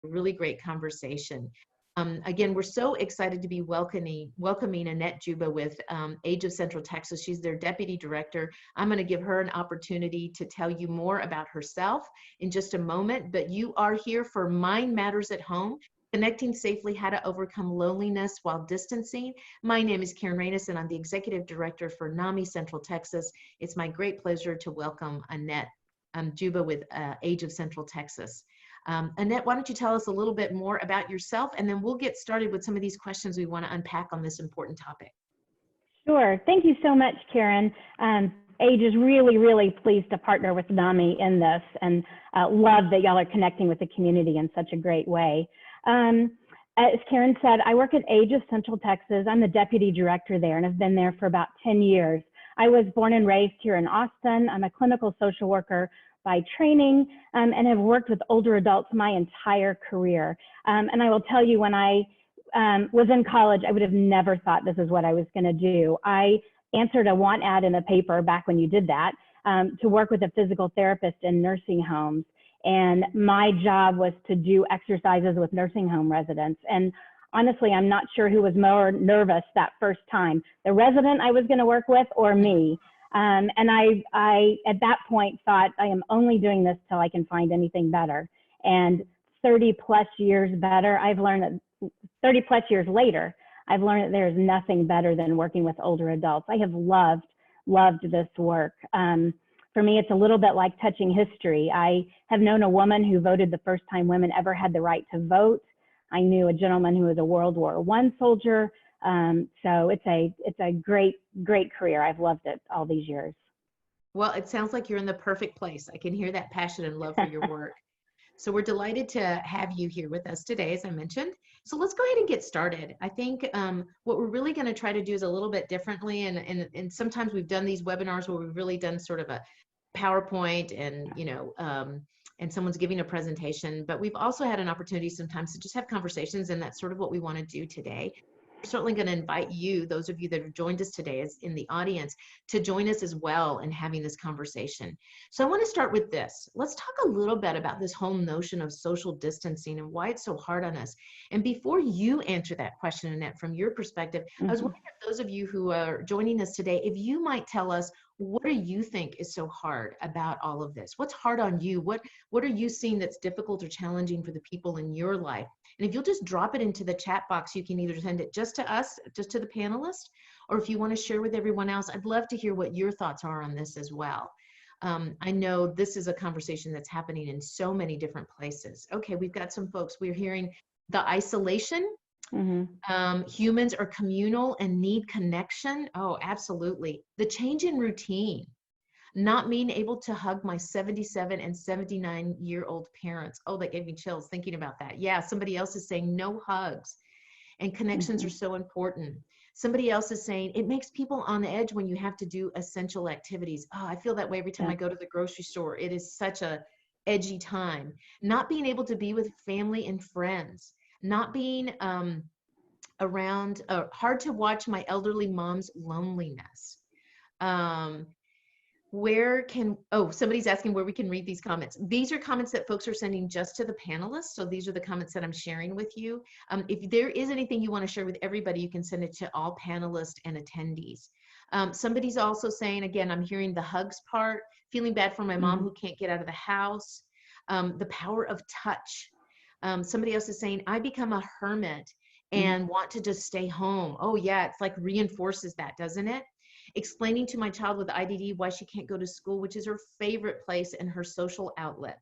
really great conversation. Again, we're so excited to be welcoming Annette Juba with Age of Central Texas. She's their deputy director. I'm going to give her an opportunity to tell you more about herself in just a moment, but you are here for Mind Matters at Home, Connecting Safely, How to Overcome Loneliness While Distancing. My name is Karen Reynes, and I'm the executive director for NAMI Central Texas. It's my great pleasure to welcome Annette Juba with Age of Central Texas. Annette, why don't you tell us a little bit more about yourself, and then we'll get started with some of these questions we want to unpack on this important topic. Sure. Thank you so much, Karen. Age is really, really pleased to partner with NAMI in this, and love that y'all are connecting with the community in such a great way. As Karen said, I work at Age of Central Texas. I'm the deputy director there, and I've been there for about 10 years. I was born and raised here in Austin. I'm a clinical social worker by training, and have worked with older adults my entire career. And I will tell you, when I was in college, I would have never thought this is what I was going to do. I answered a want ad in the paper back when you did that, to work with a physical therapist in nursing homes. And my job was to do exercises with nursing home residents. And honestly, I'm not sure who was more nervous that first time, the resident I was going to work with or me. And I, at that point, thought, I am only doing this till I can find anything better. And 30 plus years better, I've learned that 30 plus years later, I've learned that there is nothing better than working with older adults. I have loved this work. For me, it's a little bit like touching history. I have known a woman who voted the first time women ever had the right to vote. I knew a gentleman who was a World War I soldier. So it's a great career. I've loved it all these years. Well, it sounds like you're in the perfect place. I can hear that passion and love for your work. So we're delighted to have you here with us today, as I mentioned. So let's go ahead and get started. I think what we're really going to try to do is a little bit differently. And sometimes we've done these webinars where we've really done sort of a PowerPoint and, and someone's giving a presentation, but we've also had an opportunity sometimes to just have conversations, and that's sort of what we want to do today. We're certainly going to invite you, those of you that have joined us today as in the audience, to join us as well in having this conversation. So I want to start with this. Let's talk a little bit about this whole notion of social distancing and why it's so hard on us. And before you answer that question, Annette, from your perspective, I was wondering if those of you who are joining us today, if you might tell us, what do you think is so hard about all of this? What's hard on you? What are you seeing that's difficult or challenging for the people in your life? And if you'll just drop it into the chat box, you can either send it just to us, just to the panelists, or if you want to share with everyone else, I'd love to hear what your thoughts are on this as well. I know this is a conversation that's happening in so many different places. Okay, we've got some folks. We're hearing the isolation. Humans are communal and need connection. Oh, absolutely. The change in routine, not being able to hug my 77 and 79-year-old parents. Oh, that gave me chills thinking about that. Yeah, somebody else is saying no hugs, and connections are so important. Somebody else is saying it makes people on edge when you have to do essential activities. Oh, I feel that way every time I go to the grocery store. It is such a edgy time. Not being able to be with family and friends. Not being around, hard to watch my elderly mom's loneliness. Somebody's asking where we can read these comments. These are comments that folks are sending just to the panelists. So these are the comments that I'm sharing with you. If there is anything you want to share with everybody, you can send it to all panelists and attendees. Somebody's also saying, again, I'm hearing the hugs part, feeling bad for my mom who can't get out of the house, the power of touch. Somebody else is saying, I become a hermit and want to just stay home. Oh yeah, it's like reinforces that, doesn't it? Explaining to my child with IDD why she can't go to school, which is her favorite place and her social outlet.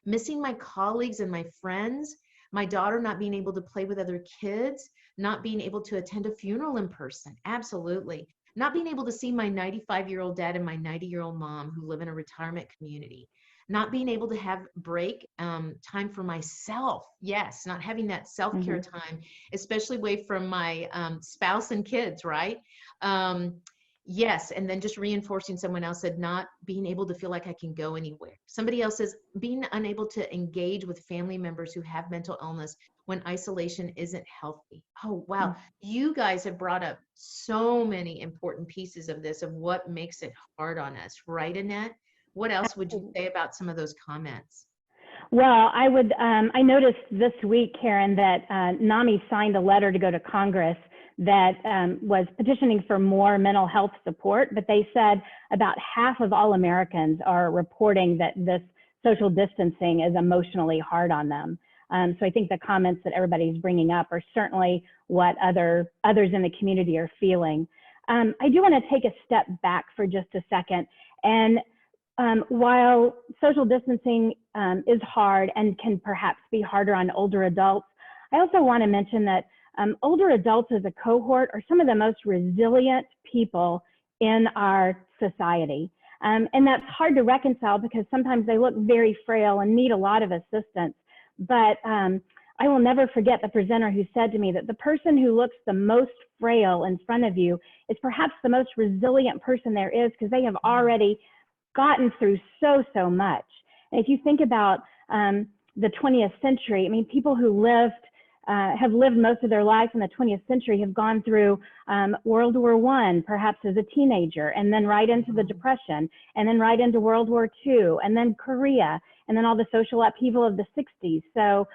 Missing my colleagues and my friends, my daughter not being able to play with other kids, not being able to attend a funeral in person. Absolutely. Not being able to see my 95-year-old dad and my 90-year-old mom who live in a retirement community. Not being able to have break time for myself. Yes, not having that self-care time, especially away from my spouse and kids, right? Yes, and then just reinforcing someone else said not being able to feel like I can go anywhere. Somebody else says being unable to engage with family members who have mental illness when isolation isn't healthy. Oh, wow. You guys have brought up so many important pieces of this, of what makes it hard on us, right, Annette? What else would you say about some of those comments? Well, I noticed this week, Karen, that NAMI signed a letter to go to Congress that was petitioning for more mental health support, but they said about half of all Americans are reporting that this social distancing is emotionally hard on them. So I think the comments that everybody's bringing up are certainly what others in the community are feeling. I do want to take a step back for just a second. And while social distancing is hard and can perhaps be harder on older adults, I also want to mention that older adults as a cohort are some of the most resilient people in our society. And that's hard to reconcile because sometimes they look very frail and need a lot of assistance. But I will never forget the presenter who said to me that the person who looks the most frail in front of you is perhaps the most resilient person there is, because they have already gotten through so much. And if you think about the 20th century, I mean, people who have lived most of their lives in the 20th century have gone through World War I, perhaps as a teenager, and then right into the Depression, and then right into World War II, and then Korea, and then all the social upheaval of the 60s. So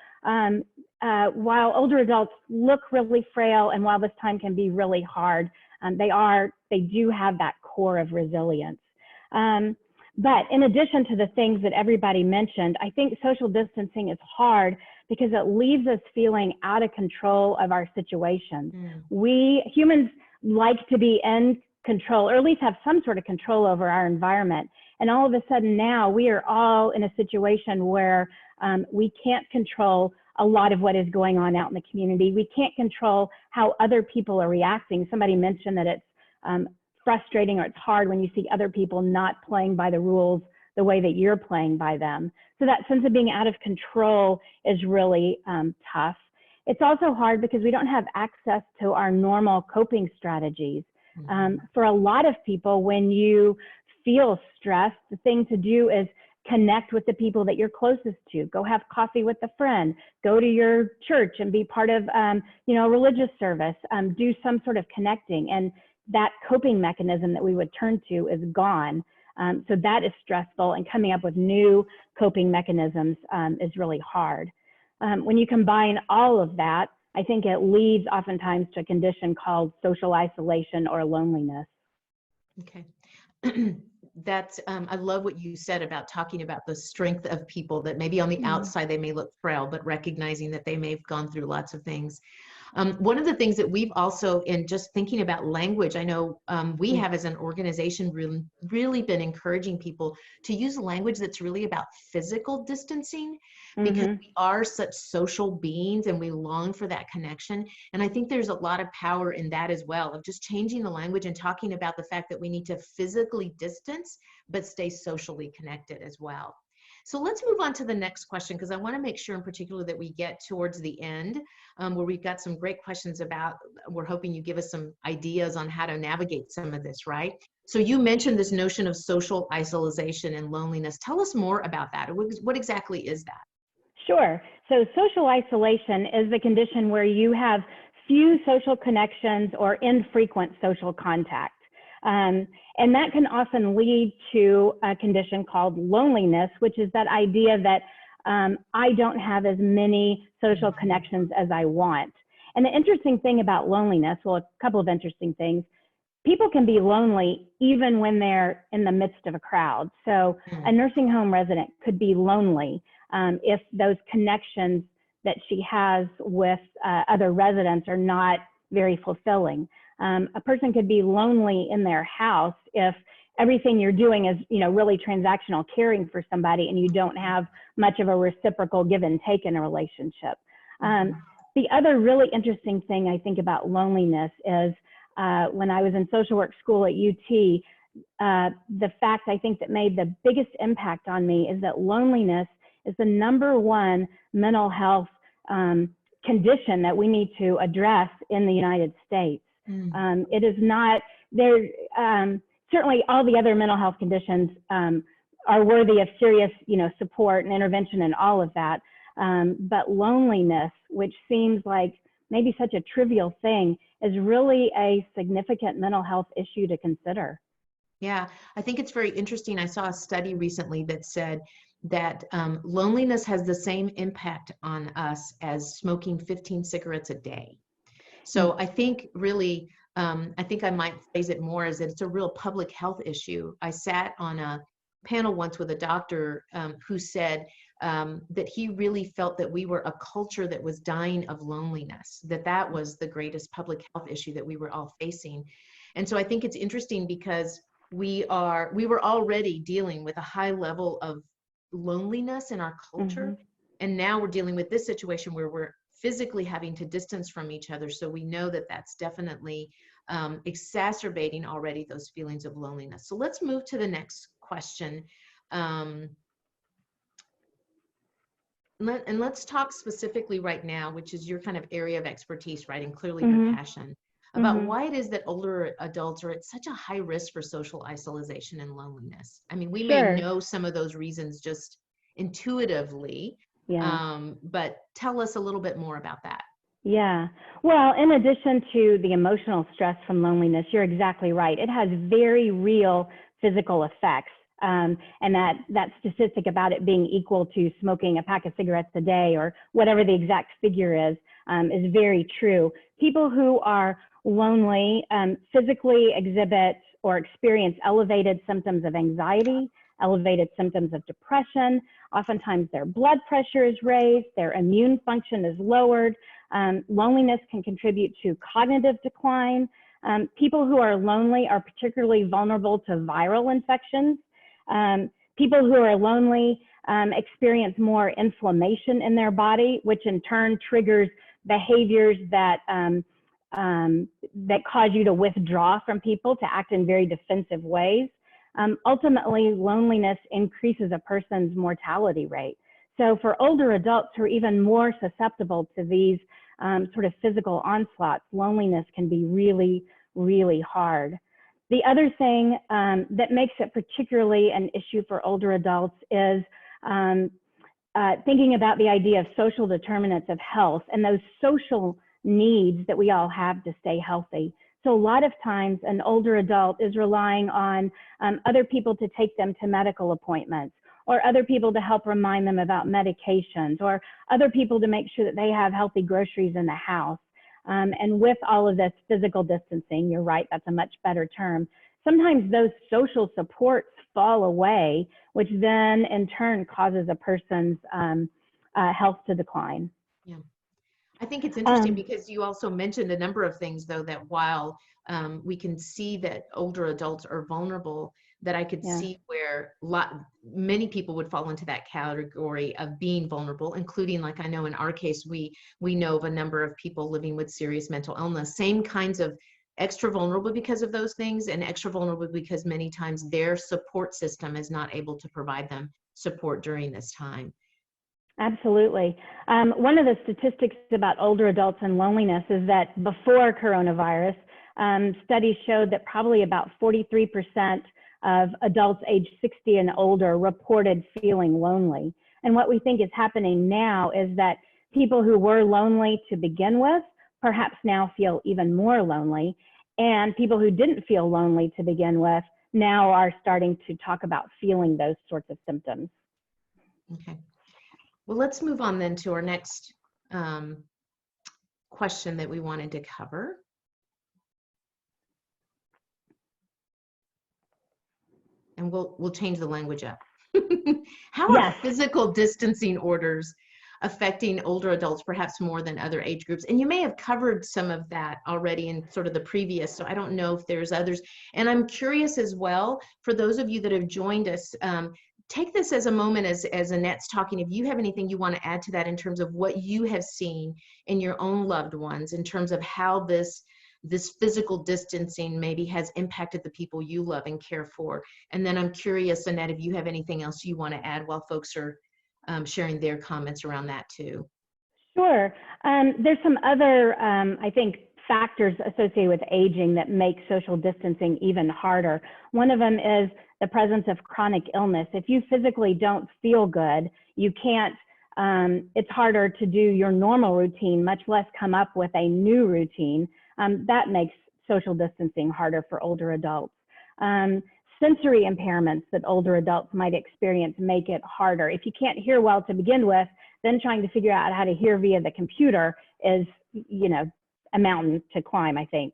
while older adults look really frail, and while this time can be really hard, they do have that core of resilience. But in addition to the things that everybody mentioned, I think social distancing is hard because it leaves us feeling out of control of our situations. We humans like to be in control, or at least have some sort of control over our environment. And all of a sudden now we are all in a situation where we can't control a lot of what is going on out in the community. We can't control how other people are reacting. Somebody mentioned that it's frustrating or it's hard when you see other people not playing by the rules the way that you're playing by them. So that sense of being out of control is really tough. It's also hard because we don't have access to our normal coping strategies. For a lot of people, when you feel stressed, the thing to do is connect with the people that you're closest to. Go have coffee with a friend, go to your church and be part of a religious service, do some sort of connecting. And that coping mechanism that we would turn to is gone. So that is stressful, and coming up with new coping mechanisms is really hard. When you combine all of that, I think it leads oftentimes to a condition called social isolation or loneliness. Okay. That's, I love what you said about talking about the strength of people, that maybe on the outside they may look frail, but recognizing that they may have gone through lots of things. One of the things that we've also, in just thinking about language, I know we have as an organization really been encouraging people to use language that's really about physical distancing, because we are such social beings and we long for that connection. And I think there's a lot of power in that as well, of just changing the language and talking about the fact that we need to physically distance, but stay socially connected as well. So let's move on to the next question, because I want to make sure in particular that we get towards the end where we've got some great questions about, we're hoping you give us some ideas on how to navigate some of this, right? So you mentioned this notion of social isolation and loneliness. Tell us more about that. What exactly is that? Sure. So social isolation is the condition where you have few social connections or infrequent social contact. And that can often lead to a condition called loneliness, which is that idea that I don't have as many social connections as I want. And the interesting thing about loneliness, well, a couple of interesting things. People can be lonely even when they're in the midst of a crowd. So a nursing home resident could be lonely if those connections that she has with other residents are not very fulfilling. A person could be lonely in their house if everything you're doing is, really transactional, caring for somebody, and you don't have much of a reciprocal give and take in a relationship. The other really interesting thing I think about loneliness is when I was in social work school at UT, the fact I think that made the biggest impact on me is that loneliness is the #1 mental health condition that we need to address in the United States. It is not there. Certainly all the other mental health conditions are worthy of serious, support and intervention and all of that. But loneliness, which seems like maybe such a trivial thing, is really a significant mental health issue to consider. Yeah, I think it's very interesting. I saw a study recently that said that loneliness has the same impact on us as smoking 15 cigarettes a day. So I think really, I think I might phrase it more as that it's a real public health issue. I sat on a panel once with a doctor who said that he really felt that we were a culture that was dying of loneliness, that was the greatest public health issue that we were all facing. And so I think it's interesting because we were already dealing with a high level of loneliness in our culture. Mm-hmm. And now we're dealing with this situation where we're physically having to distance from each other. So we know that that's definitely exacerbating already those feelings of loneliness. So let's move to the next question. And let's talk specifically right now, which is your kind of area of expertise, right? And clearly your passion about why it is that older adults are at such a high risk for social isolation and loneliness. I mean, we may know some of those reasons just intuitively, but tell us a little bit more about that. Yeah. Well, in addition to the emotional stress from loneliness, you're exactly right. It has very real physical effects. And that statistic about it being equal to smoking a pack of cigarettes a day or whatever the exact figure is very true. People who are lonely physically exhibit or experience elevated symptoms of anxiety, elevated symptoms of depression. Oftentimes their blood pressure is raised, their immune function is lowered. Loneliness can contribute to cognitive decline. People who are lonely are particularly vulnerable to viral infections. People who are lonely experience more inflammation in their body, which in turn triggers behaviors that cause you to withdraw from people, to act in very defensive ways. Ultimately, loneliness increases a person's mortality rate. So for older adults who are even more susceptible to these sort of physical onslaughts, loneliness can be really, really hard. The other thing that makes it particularly an issue for older adults is thinking about the idea of social determinants of health and those social needs that we all have to stay healthy. So a lot of times an older adult is relying on other people to take them to medical appointments, or other people to help remind them about medications, or other people to make sure that they have healthy groceries in the house. And with all of this physical distancing, you're right, that's a much better term. Sometimes those social supports fall away, which then in turn causes a person's health to decline. Yeah. I think it's interesting because you also mentioned a number of things, though, that while we can see that older adults are vulnerable, that I could see where many people would fall into that category of being vulnerable, including, like, I know in our case, we know of a number of people living with serious mental illness, same kinds of extra vulnerable because of those things, and extra vulnerable because many times their support system is not able to provide them support during this time. Absolutely. One of the statistics about older adults and loneliness is that before coronavirus, studies showed that probably about 43% of adults age 60 and older reported feeling lonely. And what we think is happening now is that people who were lonely to begin with perhaps now feel even more lonely, and people who didn't feel lonely to begin with now are starting to talk about feeling those sorts of symptoms. Okay. Well, let's move on then to our next question that we wanted to cover. And we'll change the language up. How are physical distancing orders affecting older adults perhaps more than other age groups? And you may have covered some of that already in sort of the previous, so I don't know if there's others. And I'm curious as well, for those of you that have joined us, take this as a moment as Annette's talking, if you have anything you want to add to that in terms of what you have seen in your own loved ones, in terms of how this physical distancing maybe has impacted the people you love and care for. And then I'm curious, Annette, if you have anything else you want to add while folks are sharing their comments around that too. Sure. There's some other, I think, factors associated with aging that make social distancing even harder. One of them is the presence of chronic illness. If you physically don't feel good, you can't, it's harder to do your normal routine, much less come up with a new routine. That makes social distancing harder for older adults. sensory impairments that older adults might experience make it harder. If you can't hear well to begin with, then trying to figure out how to hear via the computer is, you know, a mountain to climb, I think.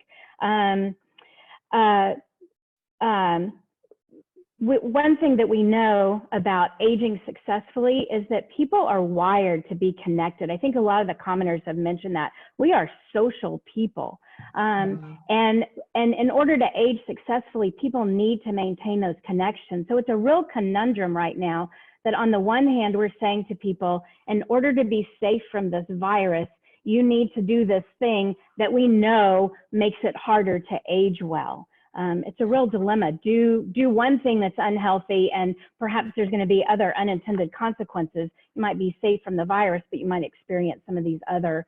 One thing that we know about aging successfully is that people are wired to be connected. I think a lot of the commenters have mentioned that. We are social people. And in order to age successfully, people need to maintain those connections. So it's a real conundrum right now that on the one hand, we're saying to people, in order to be safe from this virus, you need to do this thing that we know makes it harder to age well. It's a real dilemma. Do one thing that's unhealthy, and perhaps there's going to be other unintended consequences. You might be safe from the virus, but you might experience some of these other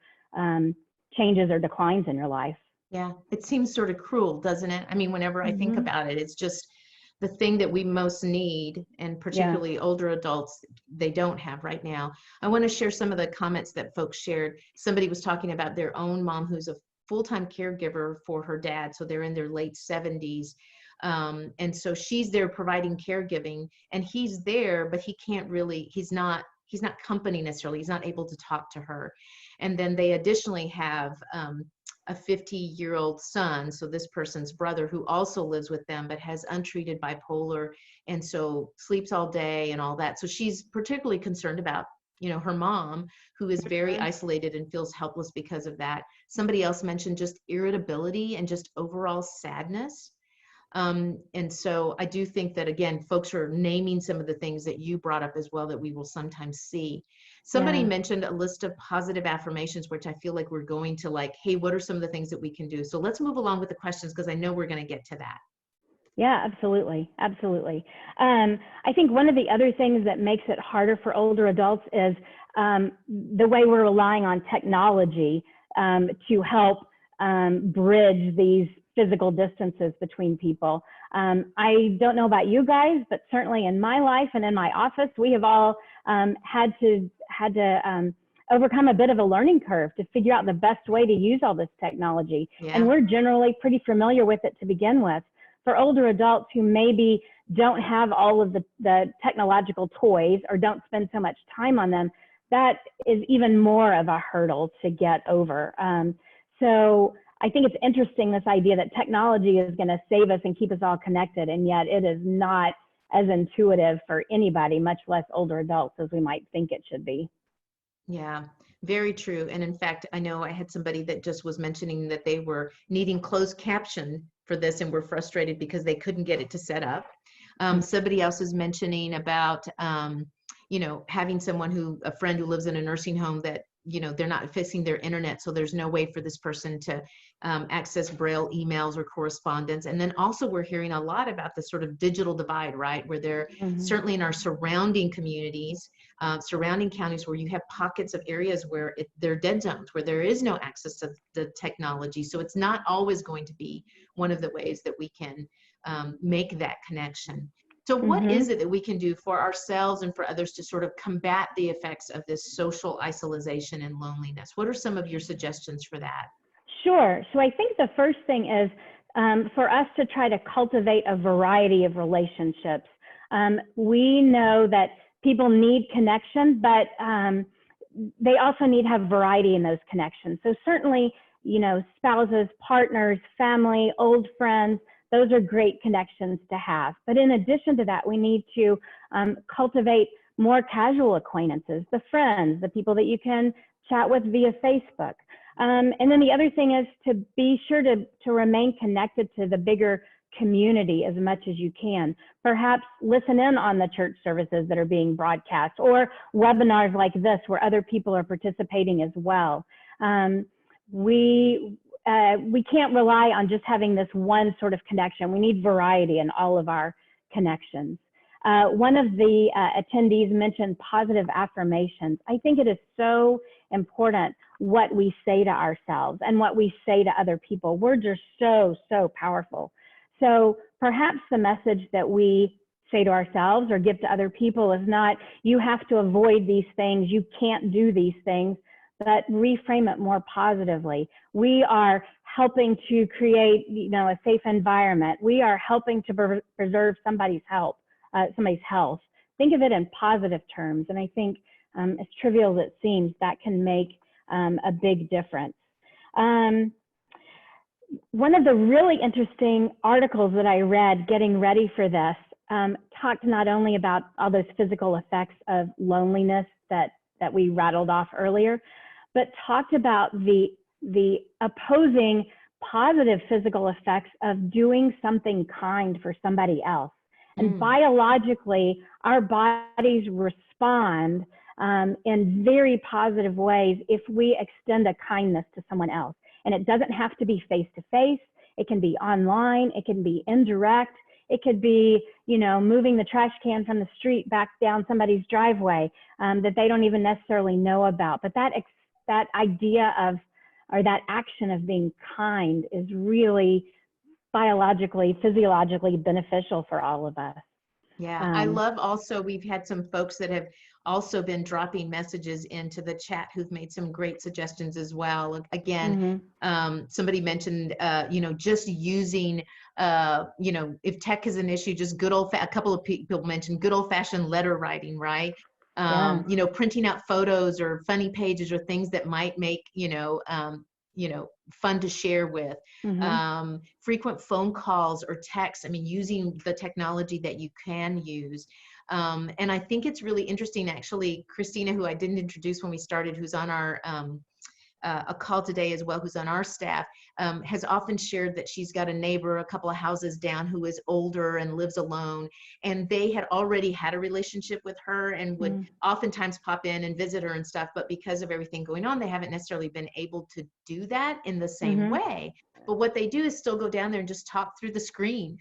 changes or declines in your life. Yeah, it seems sort of cruel, doesn't it? I mean, whenever I think about it, it's just the thing that we most need, and particularly older adults, they don't have right now. I want to share some of the comments that folks shared. Somebody was talking about their own mom who's a full-time caregiver for her dad. So they're in their late 70s. And so she's there providing caregiving, and he's there, but he can't really, he's not company necessarily. He's not able to talk to her. And then they additionally have a 50-year-old son, so this person's brother, who also lives with them, but has untreated bipolar, and so sleeps all day and all that. So she's particularly concerned about, you know, her mom, who is very isolated and feels helpless because of that. Somebody else mentioned just irritability and just overall sadness. And so I do think that, again, folks are naming some of the things that you brought up as well that we will sometimes see. Somebody mentioned a list of positive affirmations, which I feel like we're going to like, hey, what are some of the things that we can do? So let's move along with the questions, because I know we're going to get to that. Yeah, absolutely. Absolutely. I think one of the other things that makes it harder for older adults is the way we're relying on technology to help bridge these physical distances between people. I don't know about you guys, but certainly in my life and in my office, we have all had to overcome a bit of a learning curve to figure out the best way to use all this technology. And we're generally pretty familiar with it to begin with. For older adults who maybe don't have all of the technological toys or don't spend so much time on them, that is even more of a hurdle to get over. So I think it's interesting, this idea that technology is going to save us and keep us all connected, and yet it is not as intuitive for anybody, much less older adults, as we might think it should be. Yeah, very true. And in fact, I know I had somebody that just was mentioning that they were needing closed caption for this and were frustrated because they couldn't get it to set up. Somebody else is mentioning about, you know, having a friend who lives in a nursing home that, you know, they're not fixing their internet, so there's no way for this person to access Braille emails or correspondence. And then also we're hearing a lot about the sort of digital divide, right? Where they're certainly in our surrounding communities, surrounding counties, where you have pockets of areas where they're dead zones, where there is no access to the technology. So it's not always going to be one of the ways that we can make that connection. So what is it that we can do for ourselves and for others to sort of combat the effects of this social isolation and loneliness? What are some of your suggestions for that? Sure. So I think the first thing is for us to try to cultivate a variety of relationships. We know that people need connection, but they also need to have variety in those connections. So certainly, you know, spouses, partners, family, old friends, those are great connections to have. But in addition to that, we need to cultivate more casual acquaintances, the friends, the people that you can chat with via Facebook. And then the other thing is to be sure to remain connected to the bigger community as much as you can. Perhaps listen in on the church services that are being broadcast, or webinars like this where other people are participating as well. We can't rely on just having this one sort of connection. We need variety in all of our connections. One of the attendees mentioned positive affirmations. I think it is so important what we say to ourselves and what we say to other people. Words are so, so powerful. So perhaps the message that we say to ourselves or give to other people is not, you have to avoid these things, you can't do these things, but reframe it more positively. We are helping to create, a safe environment. We are helping to preserve somebody's health. Think of it in positive terms. And I think, as trivial as it seems, that can make a big difference. One of the really interesting articles that I read getting ready for this talked not only about all those physical effects of loneliness that we rattled off earlier, but talked about the opposing positive physical effects of doing something kind for somebody else. And biologically, our bodies respond in very positive ways if we extend a kindness to someone else. And it doesn't have to be face-to-face. It can be online. It can be indirect. It could be, moving the trash can from the street back down somebody's driveway that they don't even necessarily know about. But that idea of, or that action of being kind is really biologically, physiologically beneficial for all of us. Yeah, I love also, we've had some folks that have also been dropping messages into the chat who've made some great suggestions as well. Again, somebody mentioned, just using, if tech is an issue, just a couple of people mentioned good old fashioned letter writing, right? Printing out photos or funny pages or things that might make, fun to share with. Frequent phone calls or texts. I mean, using the technology that you can use. And I think it's really interesting, actually, Christina, who I didn't introduce when we started, who's on our a call today as well, who's on our staff, has often shared that she's got a neighbor a couple of houses down who is older and lives alone, and they had already had a relationship with her and would oftentimes pop in and visit her and stuff, but because of everything going on, they haven't necessarily been able to do that in the same way. But what they do is still go down there and just talk through the screen,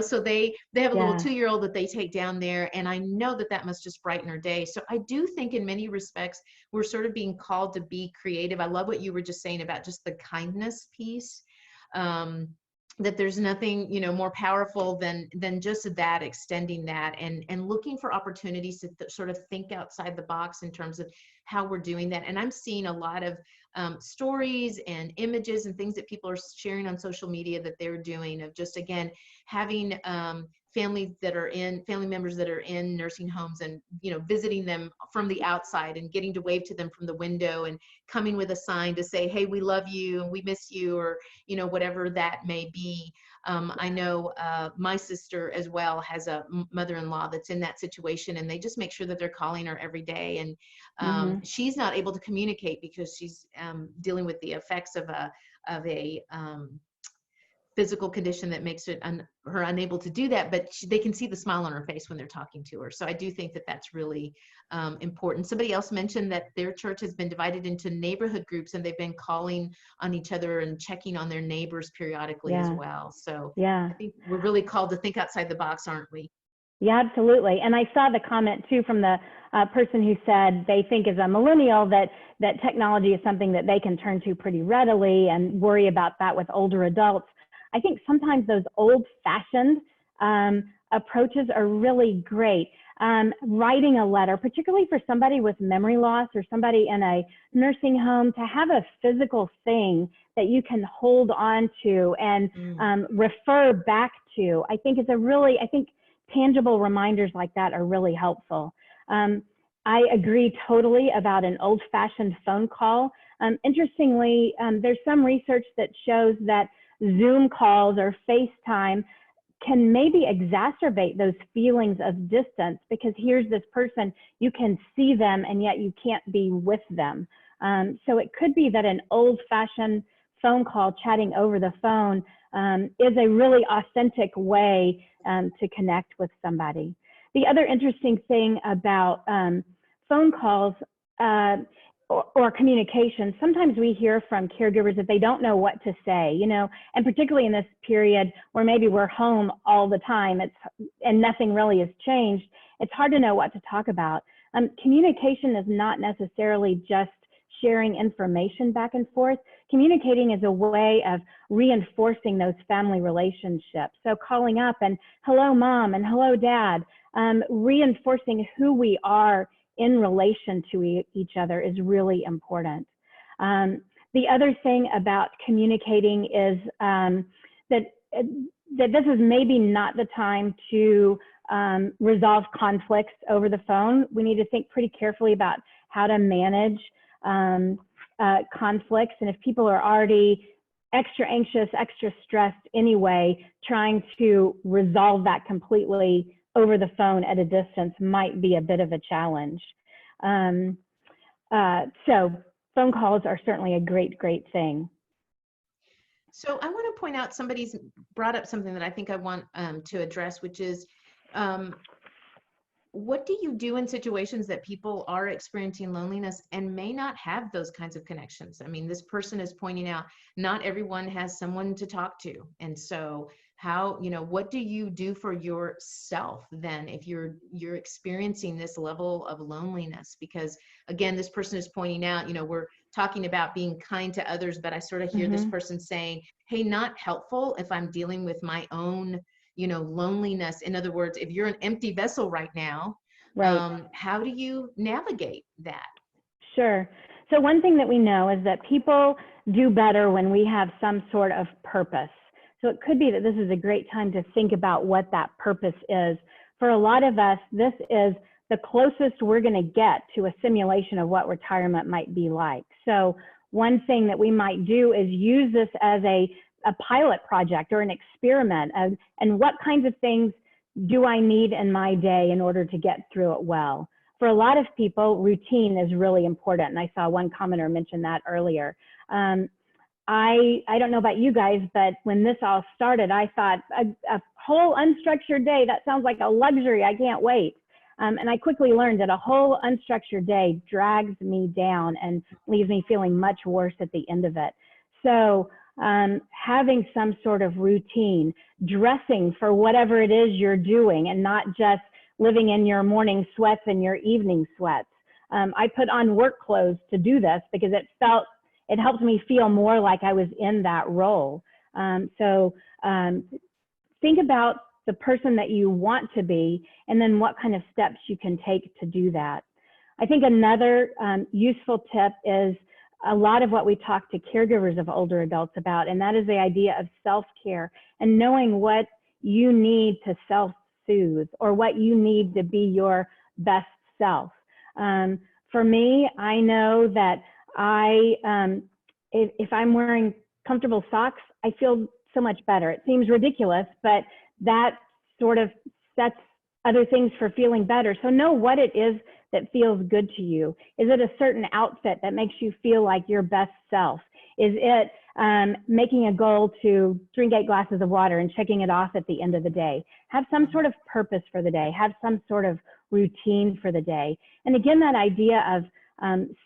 so they have a little 2-year-old that they take down there, and I know that must just brighten her day. So I do think in many respects, we're sort of being called to be creative. I love what you were just saying about just the kindness piece, that there's nothing, more powerful than just that, extending that and looking for opportunities to sort of think outside the box in terms of how we're doing that. And I'm seeing a lot of stories and images and things that people are sharing on social media that they're doing of just, again, having family members that are in nursing homes and, visiting them from the outside and getting to wave to them from the window and coming with a sign to say, hey, we love you and we miss you, or, whatever that may be. I know my sister as well has a mother-in-law that's in that situation, and they just make sure that they're calling her every day. And she's not able to communicate because she's dealing with the effects of a physical condition that makes her unable to do that, but they can see the smile on her face when they're talking to her. So I do think that that's really important. Somebody else mentioned that their church has been divided into neighborhood groups, and they've been calling on each other and checking on their neighbors periodically as well. So I think we're really called to think outside the box, aren't we? Yeah, absolutely. And I saw the comment too from the person who said they think as a millennial that technology is something that they can turn to pretty readily and worry about that with older adults. I think sometimes those old-fashioned approaches are really great. Writing a letter, particularly for somebody with memory loss or somebody in a nursing home, to have a physical thing that you can hold on to and refer back to, I think tangible reminders like that are really helpful. I agree totally about an old-fashioned phone call. Interestingly, there's some research that shows that Zoom calls or FaceTime can maybe exacerbate those feelings of distance, because here's this person, you can see them and yet you can't be with them. So it could be that an old-fashioned phone call, chatting over the phone, is a really authentic way to connect with somebody. The other interesting thing about phone calls or communication, sometimes we hear from caregivers that they don't know what to say, and particularly in this period where maybe we're home all the time and nothing really has changed, it's hard to know what to talk about. Communication is not necessarily just sharing information back and forth. Communicating is a way of reinforcing those family relationships. So calling up and hello, mom, and hello, dad, reinforcing who we are in relation to each other is really important. The other thing about communicating is that this is maybe not the time to resolve conflicts over the phone. We need to think pretty carefully about how to manage conflicts. And if people are already extra anxious, extra stressed anyway, trying to resolve that completely over the phone at a distance might be a bit of a challenge. So phone calls are certainly a great, great thing. So I want to point out, somebody's brought up something that I think I want to address, which is what do you do in situations that people are experiencing loneliness and may not have those kinds of connections? I mean, this person is pointing out not everyone has someone to talk to. And so how, what do you do for yourself then if you're experiencing this level of loneliness? Because again, this person is pointing out, we're talking about being kind to others, but I sort of hear this person saying, hey, not helpful if I'm dealing with my own loneliness. In other words, if you're an empty vessel right now, right. How do you navigate that? Sure. So one thing that we know is that people do better when we have some sort of purpose. So it could be that this is a great time to think about what that purpose is. For a lot of us, this is the closest we're going to get to a simulation of what retirement might be like. So one thing that we might do is use this as a pilot project or an experiment and what kinds of things do I need in my day in order to get through it well. For a lot of people, routine is really important. And I saw one commenter mention that earlier. I don't know about you guys, but when this all started, I thought a whole unstructured day, that sounds like a luxury. I can't wait. And I quickly learned that a whole unstructured day drags me down and leaves me feeling much worse at the end of it. So having some sort of routine, dressing for whatever it is you're doing and not just living in your morning sweats and your evening sweats. I put on work clothes to do this because it helped me feel more like I was in that role. So think about the person that you want to be and then what kind of steps you can take to do that. I think another useful tip is a lot of what we talk to caregivers of older adults about, and that is the idea of self-care and knowing what you need to self-soothe or what you need to be your best self. For me, I know that if I'm wearing comfortable socks, I feel so much better. It seems ridiculous, but that sort of sets other things for feeling better. So know what it is that feels good to you. Is it a certain outfit that makes you feel like your best self? Is it making a goal to drink 8 glasses of water and checking it off at the end of the day? Have some sort of purpose for the day. Have some sort of routine for the day. And again, that idea of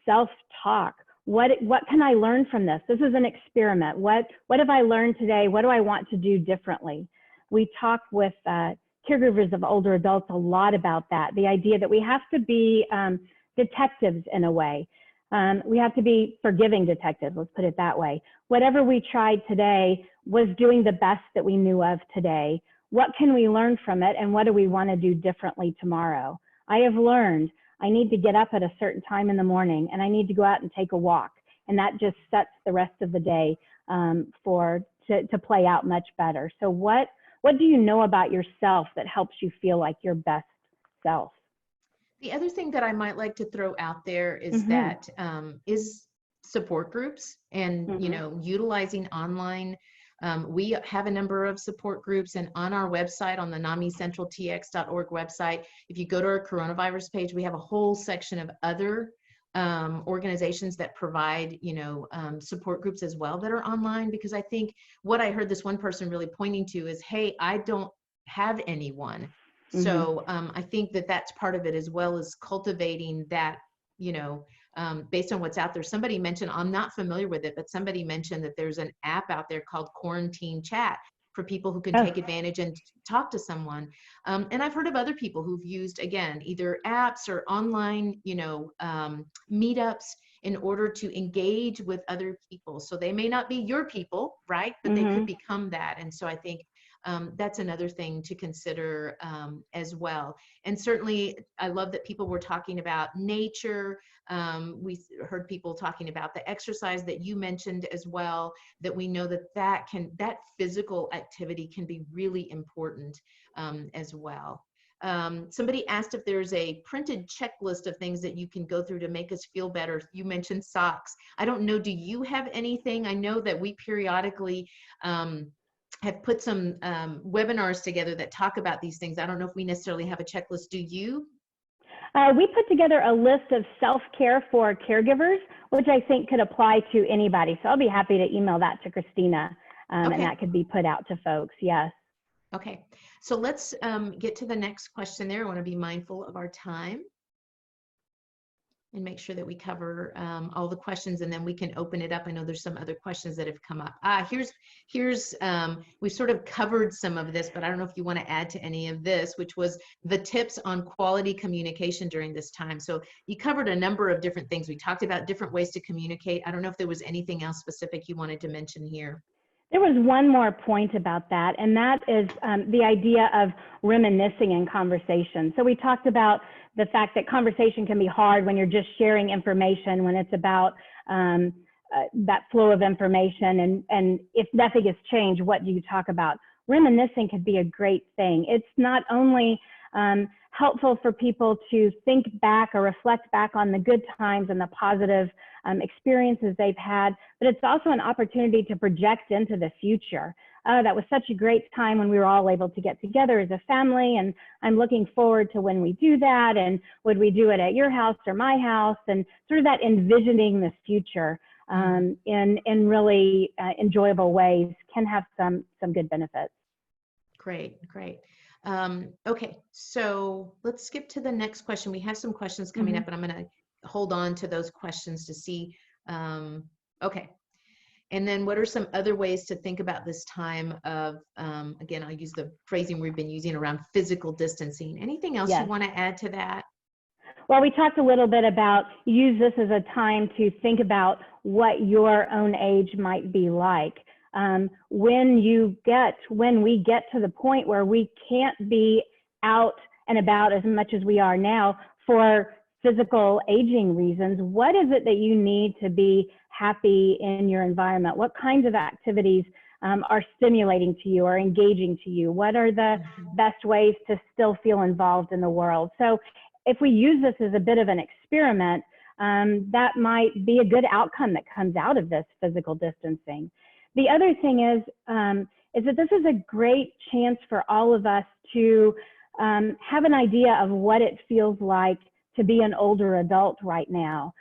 self-talk. What can I learn from this? This is an experiment. What have I learned today? What do I want to do differently? We talk with caregivers of older adults a lot about that. The idea that we have to be detectives in a way. We have to be forgiving detectives, let's put it that way. Whatever we tried today was doing the best that we knew of today. What can we learn from it and what do we want to do differently tomorrow? I have learned I need to get up at a certain time in the morning and I need to go out and take a walk. And that just sets the rest of the day to play out much better. So what do you know about yourself that helps you feel like your best self? The other thing that I might like to throw out there is that is support groups and, utilizing online. We have a number of support groups, and on our website, on the NAMIcentraltx.org website, if you go to our coronavirus page, we have a whole section of other organizations that provide, support groups as well that are online, because I think what I heard this one person really pointing to is, hey, I don't have anyone. So I think that that's part of it, as well as cultivating that, based on what's out there. Somebody mentioned, I'm not familiar with it, but somebody mentioned that there's an app out there called Quarantine Chat for people who can take advantage and talk to someone. And I've heard of other people who've used, again, either apps or online, meetups in order to engage with other people. So they may not be your people, right? But they could become that. And so I think that's another thing to consider as well. And certainly I love that people were talking about nature, We heard people talking about the exercise that you mentioned as well, that we know that physical activity can be really important as well. Somebody asked if there's a printed checklist of things that you can go through to make us feel better. You mentioned socks. I don't know, do you have anything? I know that we periodically have put some webinars together that talk about these things. I don't know if we necessarily have a checklist. Do you? We put together a list of self-care for caregivers, which I think could apply to anybody. So I'll be happy to email that to Christina, Okay. and that could be put out to folks. Yes. Okay, so let's get to the next question there. I want to be mindful of our time and make sure that we cover all the questions, and then we can open it up. I know there's some other questions that have come up. We've sort of covered some of this, but I don't know if you want to add to any of this, which was the tips on quality communication during this time. So you covered a number of different things. We talked about different ways to communicate. I don't know if there was anything else specific you wanted to mention here. There was one more point about that, and that is the idea of reminiscing in conversation. So we talked about the fact that conversation can be hard when you're just sharing information, when it's about that flow of information, and if nothing has changed, what do you talk about? Reminiscing could be a great thing. It's not only helpful for people to think back or reflect back on the good times and the positive experiences they've had, but it's also an opportunity to project into the future. That was such a great time when we were all able to get together as a family, and I'm looking forward to when we do that, and would we do it at your house or my house, and sort of that envisioning the future in really enjoyable ways can have some good benefits. Great. Okay, so let's skip to the next question. We have some questions coming up, and I'm going to hold on to those questions to see. Okay. And then what are some other ways to think about this time of, again, I'll use the phrasing we've been using around physical distancing. Anything else you want to add to that? Well, we talked a little bit about use this as a time to think about what your own age might be like. When we get to the point where we can't be out and about as much as we are now for physical aging reasons, what is it that you need to be happy in your environment? What kinds of activities are stimulating to you or engaging to you? What are the best ways to still feel involved in the world? So if we use this as a bit of an experiment, that might be a good outcome that comes out of this physical distancing. The other thing is that this is a great chance for all of us to have an idea of what it feels like to be an older adult right now.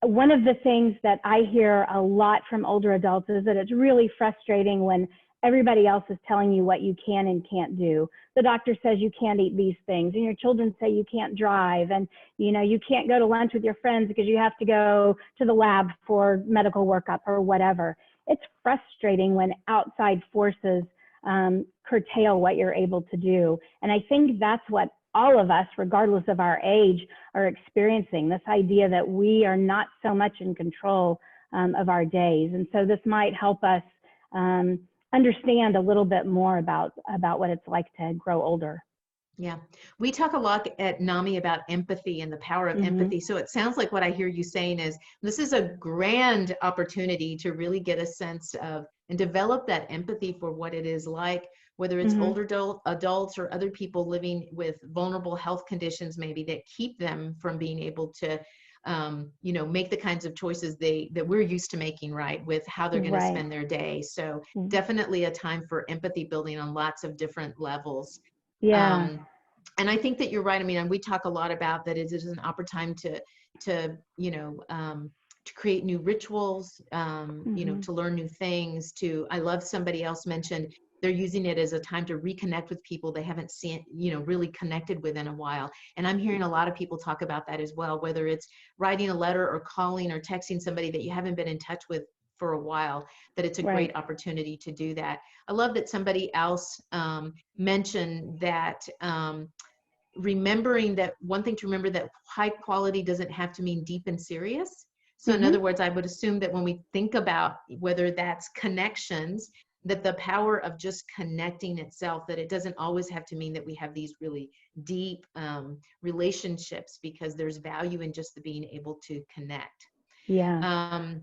One of the things that I hear a lot from older adults is that it's really frustrating when everybody else is telling you what you can and can't do. The doctor says you can't eat these things, and your children say you can't drive, and you can't go to lunch with your friends because you have to go to the lab for medical workup or whatever. It's frustrating when outside forces curtail what you're able to do. And I think that's what all of us, regardless of our age, are experiencing, this idea that we are not so much in control of our days. And so this might help us understand a little bit more about what it's like to grow older. Yeah, we talk a lot at NAMI about empathy and the power of empathy. So it sounds like what I hear you saying is this is a grand opportunity to really get a sense of and develop that empathy for what it is like, whether it's older adults or other people living with vulnerable health conditions, maybe that keep them from being able to, make the kinds of choices that we're used to making, right, with how they're going to spend their day. So definitely a time for empathy building on lots of different levels. Yeah. And I think that you're right. I mean, and we talk a lot about that it is an opportunity to create new rituals, to learn new things, I love somebody else mentioned they're using it as a time to reconnect with people they haven't seen, really connected with in a while. And I'm hearing a lot of people talk about that as well, whether it's writing a letter or calling or texting somebody that you haven't been in touch with for a while, that it's a great opportunity to do that. I love that somebody else mentioned that remembering that one thing to remember that high quality doesn't have to mean deep and serious. So in other words, I would assume that when we think about whether that's connections, that the power of just connecting itself, that it doesn't always have to mean that we have these really deep relationships, because there's value in just the being able to connect. Yeah.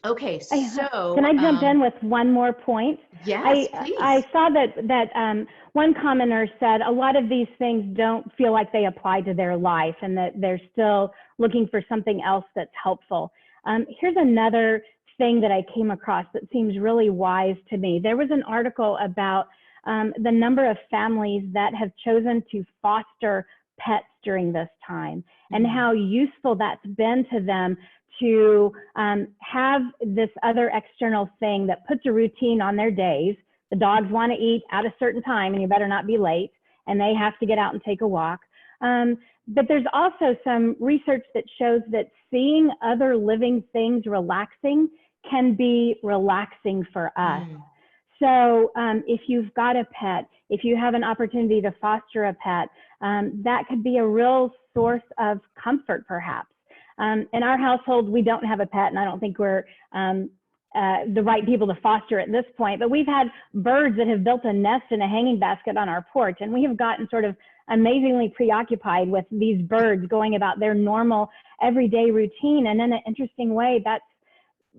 Okay, so Can I jump in with one more point? yes, I please. saw that one commenter said a lot of these things don't feel like they apply to their life, and that they're still looking for something else that's helpful. Here's another thing that I came across that seems really wise to me. There was an article about the number of families that have chosen to foster pets during this time, and how useful that's been to them to have this other external thing that puts a routine on their days. The dogs want to eat at a certain time, and you better not be late, and they have to get out and take a walk. But there's also some research that shows that seeing other living things relaxing can be relaxing for us. So if you've got a pet, if you have an opportunity to foster a pet, that could be a real source of comfort, perhaps. In our household, we don't have a pet, and I don't think we're the right people to foster at this point, but we've had birds that have built a nest in a hanging basket on our porch, and we have gotten sort of amazingly preoccupied with these birds going about their normal everyday routine. And in an interesting way,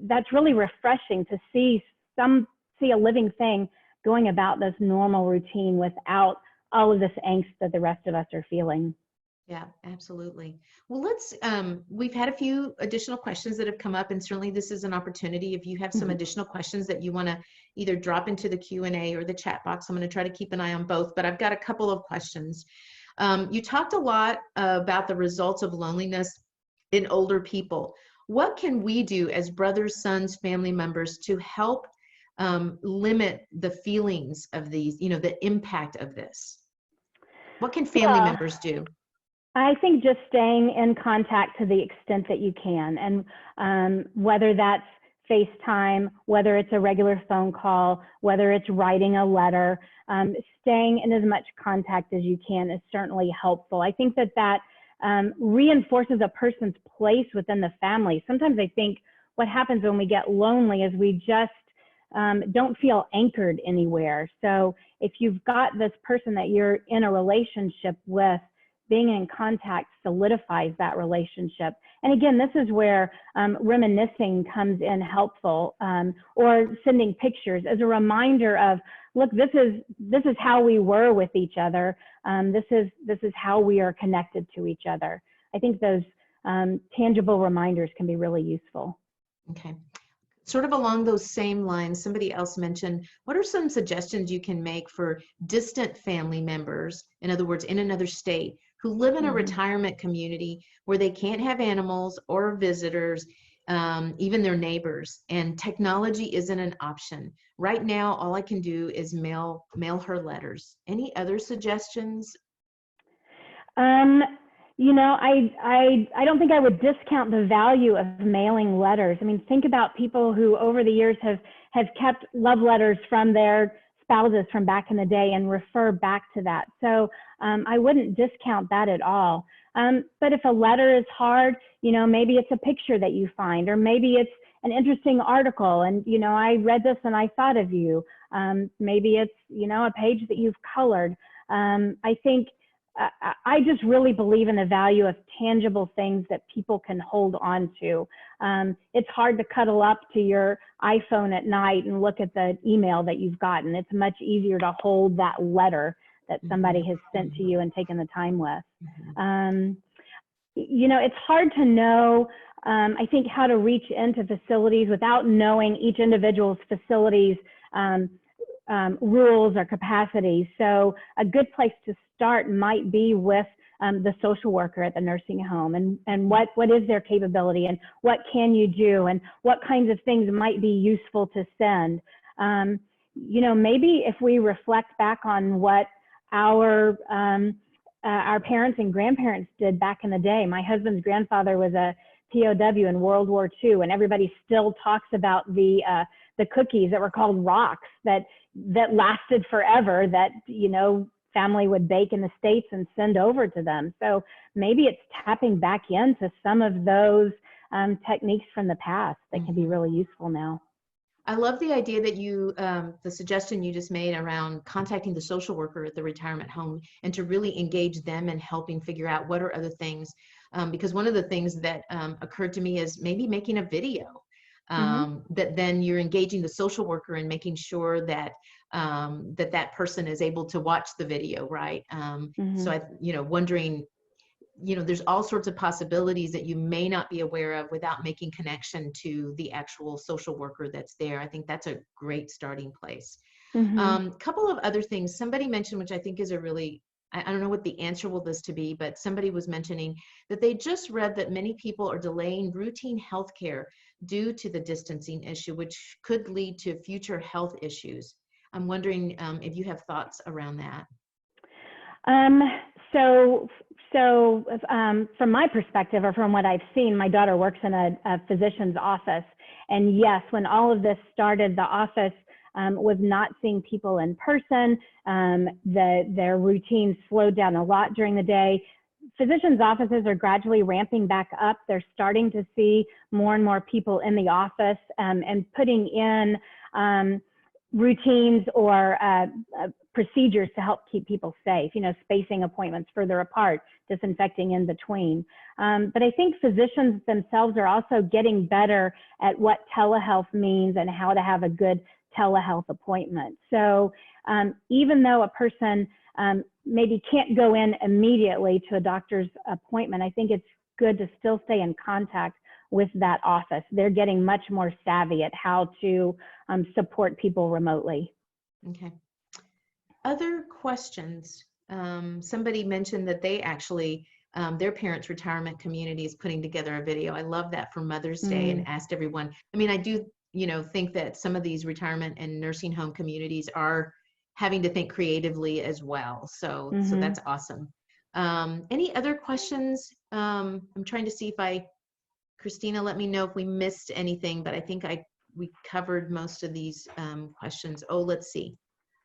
that's really refreshing to see a living thing going about this normal routine without all of this angst that the rest of us are feeling. Yeah, absolutely. Well, we've had a few additional questions that have come up, and certainly this is an opportunity. If you have some additional questions that you want to either drop into the Q&A or the chat box, I'm going to try to keep an eye on both, but I've got a couple of questions. You talked a lot about the results of loneliness in older people. What can we do as brothers, sons, family members to help limit the feelings of these, the impact of this? What can family members do? I think just staying in contact to the extent that you can, and whether that's FaceTime, whether it's a regular phone call, whether it's writing a letter, staying in as much contact as you can is certainly helpful. I think that reinforces a person's place within the family. Sometimes I think what happens when we get lonely is we just don't feel anchored anywhere. So if you've got this person that you're in a relationship with, being in contact solidifies that relationship. And again, this is where reminiscing comes in helpful, or sending pictures as a reminder of, look, this is how we were with each other. This is how we are connected to each other. I think those tangible reminders can be really useful. Okay. Sort of along those same lines, somebody else mentioned, what are some suggestions you can make for distant family members, in other words, in another state, who live in a retirement community where they can't have animals or visitors, even their neighbors, and technology isn't an option? Right now, all I can do is mail her letters. Any other suggestions? I don't think I would discount the value of mailing letters. I mean, think about people who over the years have kept love letters from their spouses from back in the day and refer back to that. So I wouldn't discount that at all. But if a letter is hard, maybe it's a picture that you find, or maybe it's an interesting article and, I read this and I thought of you. Maybe it's, a page that you've colored. I think I just really believe in the value of tangible things that people can hold on to. It's hard to cuddle up to your iPhone at night and look at the email that you've gotten. It's much easier to hold that letter that somebody has sent to you and taken the time with. It's hard to know, I think, how to reach into facilities without knowing each individual's facilities rules or capacities. So a good place to start might be with the social worker at the nursing home, and what is their capability, and what can you do, and what kinds of things might be useful to send. Maybe if we reflect back on what our parents and grandparents did back in the day. My husband's grandfather was a POW in World War II, and everybody still talks about the cookies that were called rocks that lasted forever, that family would bake in the States and send over to them. So maybe it's tapping back into some of those techniques from the past that can be really useful now. I love the idea that you, the suggestion you just made around contacting the social worker at the retirement home and to really engage them in helping figure out what are other things. Because one of the things that occurred to me is maybe making a video Mm-hmm. that then you're engaging the social worker and making sure that that person is able to watch the video, right? Mm-hmm. So wondering, there's all sorts of possibilities that you may not be aware of without making connection to the actual social worker that's there. I think that's a great starting place. Mm-hmm. Couple of other things somebody mentioned, which I think is a really, I don't know what the answer will this to be, but somebody was mentioning that they just read that many people are delaying routine health care due to the distancing issue, which could lead to future health issues. I'm wondering if you have thoughts around that. Um, so, from my perspective, or from what I've seen, my daughter works in a physician's office. And yes, when all of this started, the office was not seeing people in person. Their routine slowed down a lot during the day. Physicians' offices are gradually ramping back up. They're starting to see more and more people in the office and putting in routines or procedures to help keep people safe, spacing appointments further apart, disinfecting in between. But I think physicians themselves are also getting better at what telehealth means and how to have a good telehealth appointment. So even though a person maybe can't go in immediately to a doctor's appointment, I think it's good to still stay in contact with that office. They're getting much more savvy at how to support people remotely. Okay. Other questions? Somebody mentioned that they actually, their parents' retirement community is putting together a video. I love that for Mother's Day and asked everyone. I mean, I do, think that some of these retirement and nursing home communities are having to think creatively as well. So that's awesome. Any other questions? I'm trying to see if Christina, let me know if we missed anything, but I think we covered most of these questions. Oh, let's see.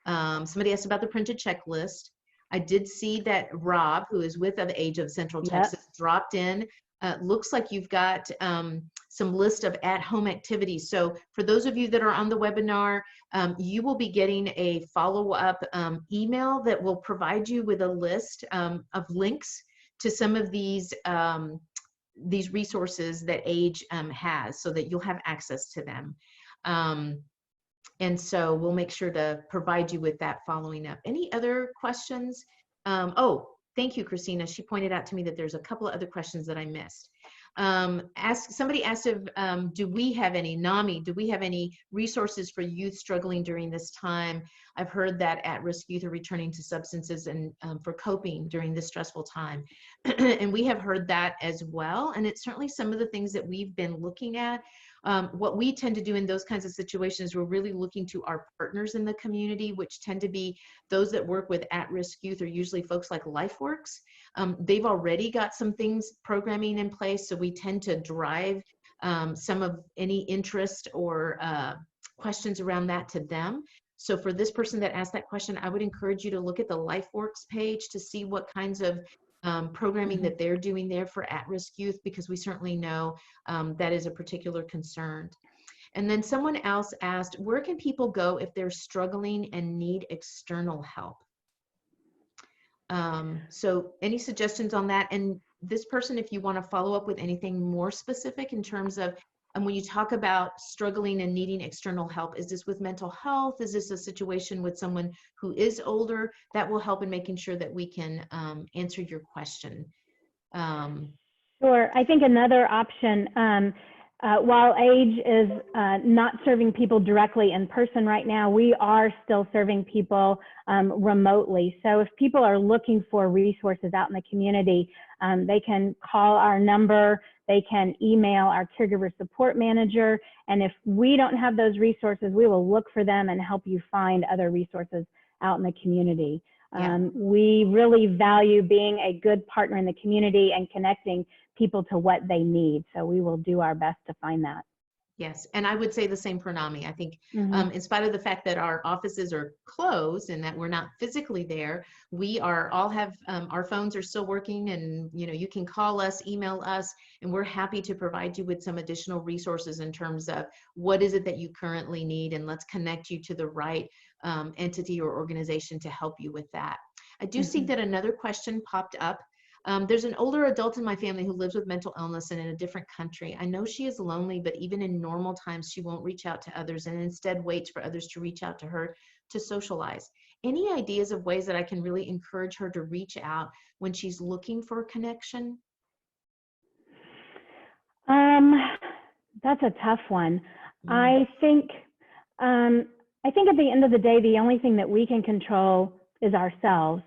Somebody asked about the printed checklist. I did see that Rob, who is with the Age of Central Texas, dropped in. Looks like you've got some list of at-home activities. So for those of you that are on the webinar, you will be getting a follow-up email that will provide you with a list of links to some of these resources that Age has, so that you'll have access to them. And so we'll make sure to provide you with that following up. Any other questions? Oh, thank you, Christina. She pointed out to me that there's a couple of other questions that I missed. Somebody asked if, do we have any, NAMI, do we have any resources for youth struggling during this time? I've heard that at-risk youth are returning to substances and for coping during this stressful time. And we have heard that as well. And it's certainly some of the things that we've been looking at. What we tend to do in those kinds of situations, we're really looking to our partners in the community, which tend to be those that work with at-risk youth, are usually folks like LifeWorks. They've already got some things programming in place, so we tend to drive some of any interest or questions around that to them. So for this person that asked that question, I would encourage you to look at the LifeWorks page to see what kinds of programming that they're doing there for at-risk youth, because we certainly know that is a particular concern. And then someone else asked, where can people go if they're struggling and need external help? So any suggestions on that? And this person, if you want to follow up with anything more specific in terms of, and when you talk about struggling and needing external help, is this with mental health? Is this a situation with someone who is older? That will help in making sure that we can answer your question. Sure. I think another option, while Age is not serving people directly in person right now, we are still serving people remotely. So if people are looking for resources out in the community, they can call our number, they can email our caregiver support manager, and if we don't have those resources, we will look for them and help you find other resources out in the community. We really value being a good partner in the community and connecting people to what they need. So we will do our best to find that. Yes, and I would say the same for NAMI. I think Hmm. in spite of the fact that our offices are closed and that we're not physically there, we are all have our phones are still working, and you can call us, email us, and we're happy to provide you with some additional resources in terms of what is it that you currently need, and let's connect you to the right entity or organization to help you with that. I do see Hmm. that another question popped up. There's an older adult in my family who lives with mental illness and in a different country. I know she is lonely, but even in normal times, she won't reach out to others and instead waits for others to reach out to her to socialize. Any ideas of ways that I can really encourage her to reach out when she's looking for a connection? Um, that's a tough one. Mm, I think, I think at the end of the day, the only thing that we can control is ourselves.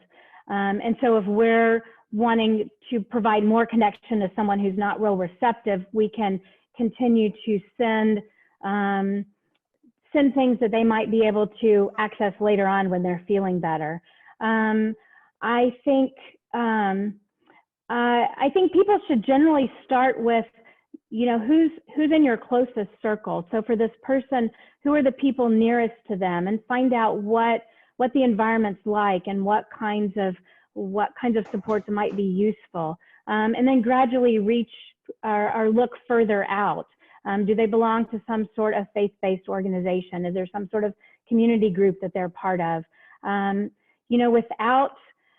And so if we're wanting to provide more connection to someone who's not real receptive, we can continue to um, send things that they might be able to access later on when they're feeling better. Um, I think um, I think people should generally start with, who's in your closest circle. So for this person, who are the people nearest to them, and find out what the environment's like and what kinds of supports might be useful, and then gradually reach or look further out. Do they belong to some sort of faith-based organization? Is there some sort of community group that they're part of? Um,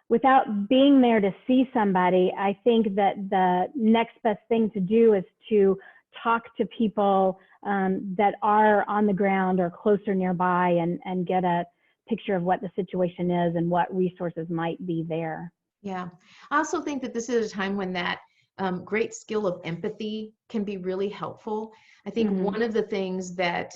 without being there to see somebody, I think that the next best thing to do is to talk to people that are on the ground or closer nearby, and get a picture of what the situation is and what resources might be there. yeah. I also think that this is a time when that great skill of empathy can be really helpful. I think Mm-hmm. one of the things that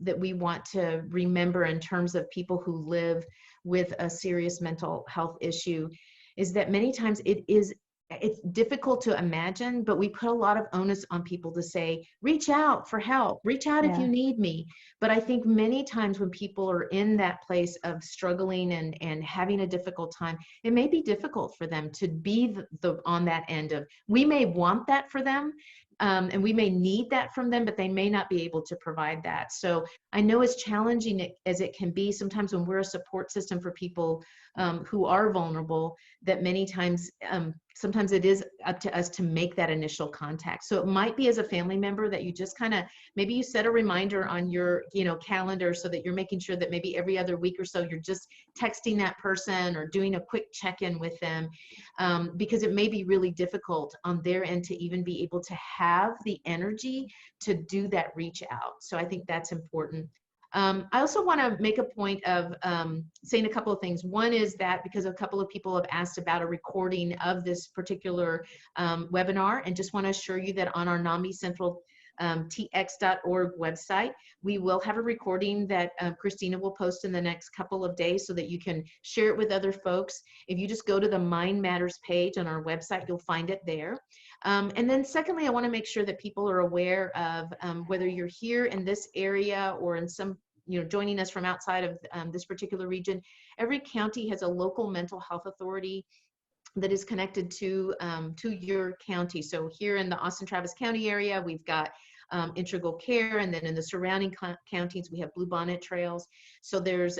that we want to remember in terms of people who live with a serious mental health issue is that many times it's difficult to imagine, but we put a lot of onus on people to say, reach out for help, reach out if you Yeah. need me. But I think many times when people are in that place of struggling and having a difficult time, it may be difficult for them to be the on that end of, we may want that for them, and we may need that from them, but they may not be able to provide that. So I know as challenging as it can be sometimes when we're a support system for people who are vulnerable, that many times sometimes it is up to us to make that initial contact. So it might be as a family member that you just kind of, maybe you set a reminder on your calendar so that you're making sure that maybe every other week or so you're just texting that person or doing a quick check-in with them, because it may be really difficult on their end to even be able to have the energy to do that reach out. So I think that's important. I also want to make a point of saying a couple of things. One is that because a couple of people have asked about a recording of this particular webinar, and just want to assure you that on our NAMI Central tx.org website, we will have a recording that Christina will post in the next couple of days so that you can share it with other folks. If you just go to the Mind Matters page on our website, you'll find it there. And then secondly, I want to make sure that people are aware of whether you're here in this area or in some, joining us from outside of this particular region, every county has a local mental health authority that is connected to your county. So here in the Austin Travis County area, we've got Integral Care, and then in the surrounding counties, we have Bluebonnet Trails. So there's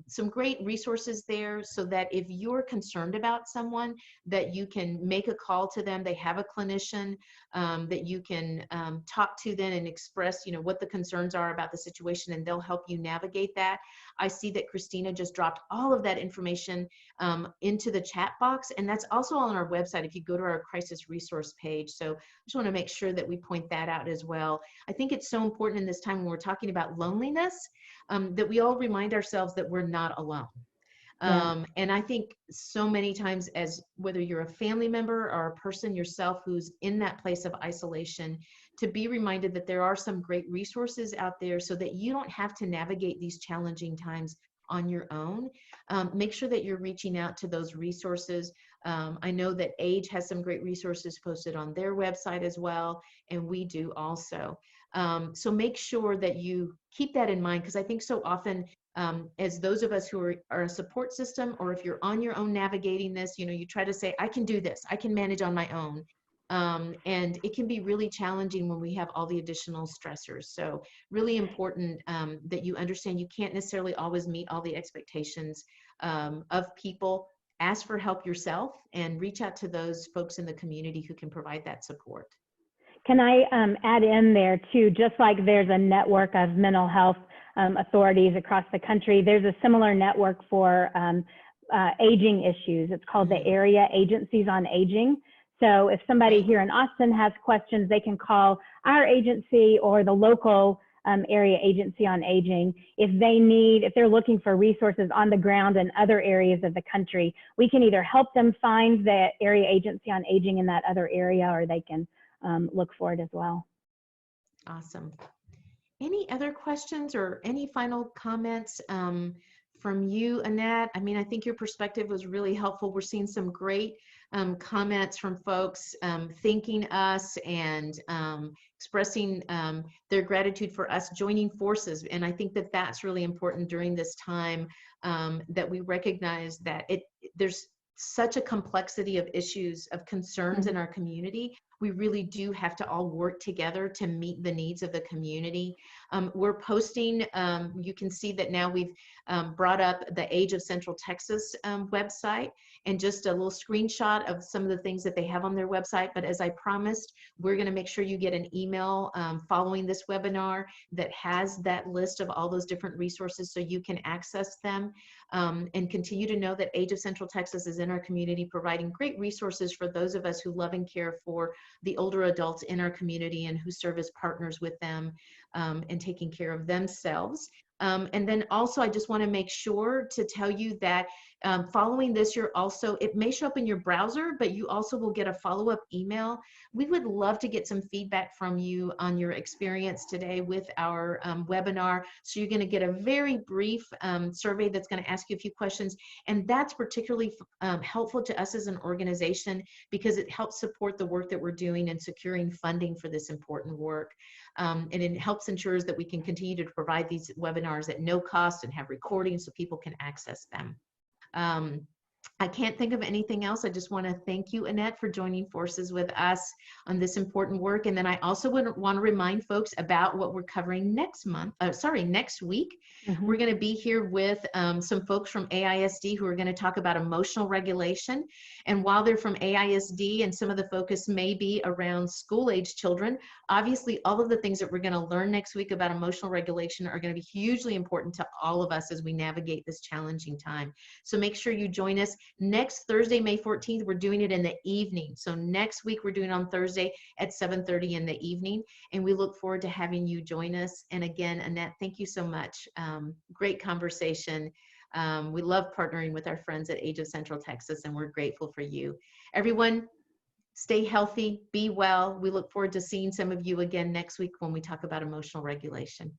some great resources there so that if you're concerned about someone, that you can make a call to them. They have a clinician that you can talk to then and express, what the concerns are about the situation, and they'll help you navigate that. I see that Christina just dropped all of that information into the chat box, and that's also on our website if you go to our crisis resource page. So I just want to make sure that we point that out as well. I think it's so important in this time when we're talking about loneliness, that we all remind ourselves that we're not alone. Yeah. And I think so many times, as whether you're a family member or a person yourself who's in that place of isolation, to be reminded that there are some great resources out there so that you don't have to navigate these challenging times on your own. Make sure that you're reaching out to those resources. I know that AGE has some great resources posted on their website as well, and we do also. So make sure that you keep that in mind, because I think so often, as those of us who are a support system, or if you're on your own navigating this, you try to say, I can do this, I can manage on my own. And it can be really challenging when we have all the additional stressors. So really important that you understand you can't necessarily always meet all the expectations of people. Ask for help yourself and reach out to those folks in the community who can provide that support. Can I add in there too, just like there's a network of mental health authorities across the country, there's a similar network for aging issues. It's called the Area Agencies on Aging. So if somebody here in Austin has questions, they can call our agency or the local Area Agency on Aging. If they're looking for resources on the ground in other areas of the country, we can either help them find the Area Agency on Aging in that other area, or they can look for it as well. Awesome. Any other questions or any final comments from you, Annette? I mean, I think your perspective was really helpful. We're seeing some great comments from folks thanking us and expressing their gratitude for us joining forces. And I think that that's really important during this time, that we recognize that there's such a complexity of issues, of concerns in our community. We really do have to all work together to meet the needs of the community. We're posting, you can see that now we've brought up the Age of Central Texas website, and just a little screenshot of some of the things that they have on their website. But as I promised, we're going to make sure you get an email following this webinar that has that list of all those different resources so you can access them, and continue to know that Age of Central Texas is in our community, providing great resources for those of us who love and care for the older adults in our community and who serve as partners with them and taking care of themselves. And then also, I just want to make sure to tell you that following this, it may show up in your browser, but you also will get a follow-up email. We would love to get some feedback from you on your experience today with our webinar. So you're going to get a very brief survey that's going to ask you a few questions. And that's particularly helpful to us as an organization because it helps support the work that we're doing and securing funding for this important work. And it helps ensures that we can continue to provide these webinars at no cost and have recordings so people can access them. I can't think of anything else. I just want to thank you, Annette, for joining forces with us on this important work. And then I also would want to remind folks about what we're covering next week. We're going to be here with some folks from AISD who are going to talk about emotional regulation. And while they're from AISD and some of the focus may be around school-age children, obviously all of the things that we're going to learn next week about emotional regulation are going to be hugely important to all of us as we navigate this challenging time. So make sure you join us. Next Thursday, May 14th, we're doing it in the evening. So next week, we're doing it on Thursday at 7:30 in the evening. And we look forward to having you join us. And again, Annette, thank you so much. Great conversation. We love partnering with our friends at Age of Central Texas, and we're grateful for you. Everyone, stay healthy, be well. We look forward to seeing some of you again next week when we talk about emotional regulation.